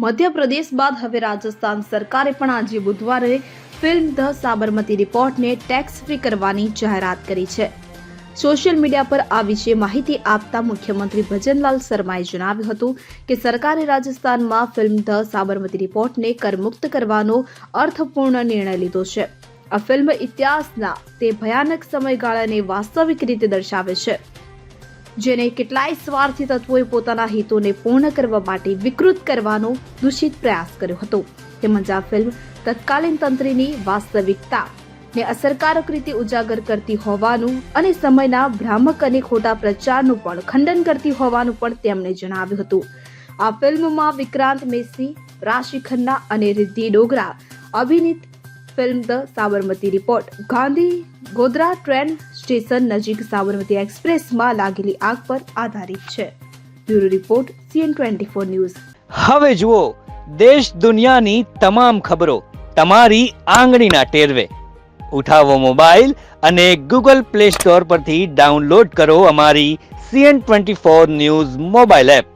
મધ્યપ્રદેશ બાદ હવે રાજસ્થાન સરકારે પણ આજે બુધવારે ફિલ્મ ધ સાબરમતી રિપોર્ટને ટેક્સ ફ્રી કરવાની જાહેરાત કરી છે. સોશિયલ મીડિયા પર આ વિશે માહિતી આપતા મુખ્યમંત્રી ભજનલાલ શર્માએ જણાવ્યું હતું કે સરકારે રાજસ્થાનમાં ફિલ્મ ધ સાબરમતી રિપોર્ટને કરમુક્ત કરવાનો અર્થપૂર્ણ નિર્ણય લીધો છે. આ ફિલ્મ ઇતિહાસના તે ભયાનક સમયગાળાને વાસ્તવિક રીતે દર્શાવે છે જેને કેટલાય સ્વાર્થી તત્વોએ પોતાના હિતોને પૂર્ણ કરવા માટે વિકૃત કરવાનો દૂષિત પ્રયાસ કર્યો હતો. તેમજ આ ફિલ્મ તત્કાલીન તંત્રની વાસ્તવિકતા ને અસરકારક રીતે ઉજાગર કરતી હોવાનું અને સમયના ભ્રામક અને ખોટા પ્રચારનું પણ ખંડન કરતી હોવાનું પણ તેમણે જણાવ્યું હતું. આ ફિલ્મમાં વિક્રાંત મેસી, રાશિ ખન્ના અને રિદ્ધિ ડોગરા અભિનીત film the Sabarmati report Gandhi Godhra train station નજીક સાબરમતી એક્સપ્રેસમાં લાગેલી આગ પર આધારિત છે. Bureau report CN24 news. હવે જુઓ દેશ દુનિયાની તમામ ખબરો તમારી આંગળીના ટેરવે. ઉઠાવો મોબાઈલ અને Google Play Store પરથી ડાઉનલોડ કરો અમારી CN24 ન્યૂઝ મોબાઈલ એપ.